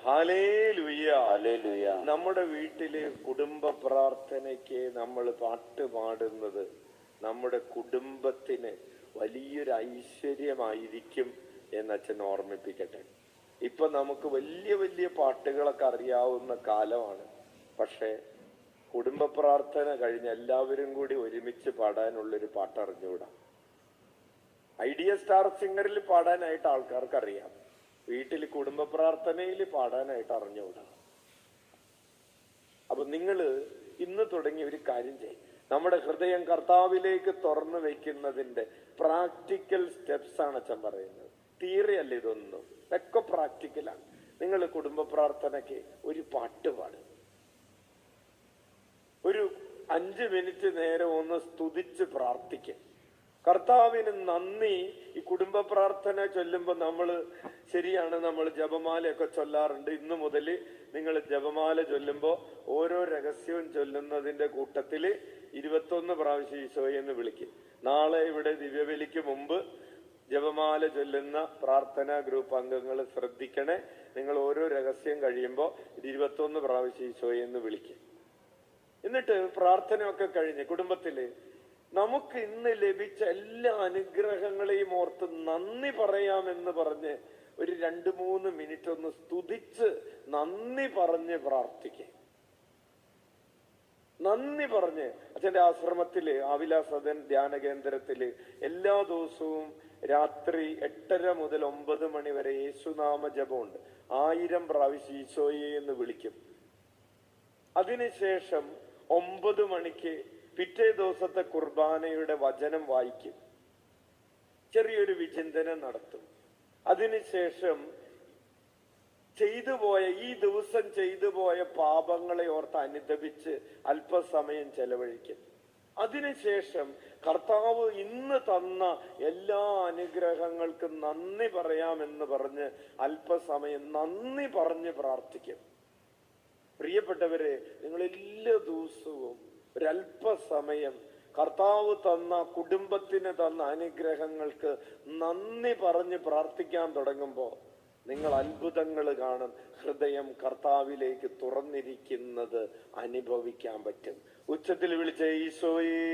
Hallelujah. Hallelujah. നമ്മുടെ വീട്ടില് കുടുംബ പ്രാർത്ഥനയ്ക്ക് നമ്മൾ പാട്ട് പാടുന്നത് നമ്മുടെ കുടുംബത്തിന് വലിയൊരു ഐശ്വര്യമായിരിക്കും എന്നച്ഛൻ ഓർമ്മിപ്പിക്കട്ടെ. ഇപ്പൊ നമുക്ക് വലിയ വലിയ പാട്ടുകളൊക്കെ അറിയാവുന്ന കാലമാണ്. പക്ഷെ കുടുംബ പ്രാർത്ഥന കഴിഞ്ഞ് എല്ലാവരും കൂടി ഒരുമിച്ച് പാടാനുള്ളൊരു പാട്ട് അറിഞ്ഞുകൂടാ. ഐഡിയ സ്റ്റാർ സിംഗറിൽ പാടാനായിട്ട് ആൾക്കാർക്ക് അറിയാം, വീട്ടിൽ കുടുംബ പ്രാർത്ഥനയിൽ പാടാനായിട്ട് അറിഞ്ഞുകൂടാ. അപ്പൊ നിങ്ങള് ഇന്ന് തുടങ്ങി ഒരു കാര്യം ചെയ്യും, നമ്മുടെ ഹൃദയം കർത്താവിലേക്ക് തുറന്നു വെക്കുന്നതിന്റെ പ്രാക്ടിക്കൽ സ്റ്റെപ്സ് ആണ് അച്ഛൻ പറയുന്നത്. തിയറി അല്ല ഇതൊന്നും, ഇതൊക്കെ പ്രാക്ടിക്കലാണ്. നിങ്ങൾ കുടുംബ പ്രാർത്ഥനയ്ക്ക് ഒരു പാട്ട് പാടും, ഒരു 5 മിനിറ്റ് നേരം ഒന്ന് സ്തുതിച്ച് പ്രാർത്ഥിക്കും. കർത്താവിന് നന്ദി. ഈ കുടുംബ പ്രാർത്ഥന ചൊല്ലുമ്പോ ശരിയാണ്, നമ്മൾ ജപമാലയൊക്കെ ചൊല്ലാറുണ്ട്. ഇന്നു മുതൽ നിങ്ങൾ ജപമാല ചൊല്ലുമ്പോ ഓരോ രഹസ്യവും ചൊല്ലുന്നതിന്റെ കൂട്ടത്തില് 21 പ്രാവശ്യം ഈശോയെ എന്ന് വിളിക്കും. നാളെ ഇവിടെ ദിവ്യബലിക്ക് മുമ്പ് ജപമാല ചൊല്ലുന്ന പ്രാർത്ഥനാ ഗ്രൂപ്പ് അംഗങ്ങൾ ശ്രദ്ധിക്കണേ. നിങ്ങൾ ഓരോ രഹസ്യം കഴിയുമ്പോ 21 പ്രാവശ്യം ഈശോയെ എന്ന് വിളിക്കും. എന്നിട്ട് പ്രാർത്ഥനയൊക്കെ കഴിഞ്ഞ് കുടുംബത്തില് നമുക്ക് ഇന്ന് ലഭിച്ച എല്ലാ അനുഗ്രഹങ്ങളെയും ഓർത്ത് നന്ദി പറയാമെന്ന് പറഞ്ഞ് ഒരു 2-3 മിനിറ്റ് ഒന്ന് സ്തുതിച്ച് നന്ദി പറഞ്ഞ് പ്രാർത്ഥിക്കുക. നന്ദി പറഞ്ഞ് അച്ഛന്റെ ആശ്രമത്തില് ആവില സദൻ ധ്യാന കേന്ദ്രത്തില് എല്ലാ ദിവസവും രാത്രി 8:30 മുതൽ 9 മണി വരെ യേശുനാമ ജപമുണ്ട്. 1000 പ്രാവശ്യം ഈശോയെ എന്ന് വിളിക്കും. അതിനുശേഷം 9 മണിക്ക് പിറ്റേ ദിവസത്തെ കുർബാനയുടെ വചനം വായിക്കും, ചെറിയൊരു വിചിന്തനം നടത്തും. അതിനുശേഷം ഈ ദിവസം ചെയ്തു പോയ പാപങ്ങളെ ഓർത്ത് അനുദപിച്ച് അല്പസമയം ചെലവഴിക്കും. അതിനുശേഷം കർത്താവ് ഇന്ന് തന്ന എല്ലാ അനുഗ്രഹങ്ങൾക്കും നന്ദി പറയാമെന്ന് പറഞ്ഞ് അല്പസമയം നന്ദി പറഞ്ഞ് പ്രാർത്ഥിക്കും. പ്രിയപ്പെട്ടവരെ, നിങ്ങൾ എല്ലാ ദിവസവും ഒരല്പസമയം കർത്താവ് തന്ന കുടുംബത്തിന് തന്ന അനുഗ്രഹങ്ങൾക്ക് നന്ദി പറഞ്ഞ് പ്രാർത്ഥിക്കാൻ തുടങ്ങുമ്പോൾ നിങ്ങൾ അത്ഭുതങ്ങൾ കാണും. ഹൃദയം കർത്താവിലേക്ക് തുറന്നിരിക്കുന്നത് അനുഭവിക്കാൻ പറ്റും. ഉച്ചത്തിൽ വിളിച്ച ഈശോയേ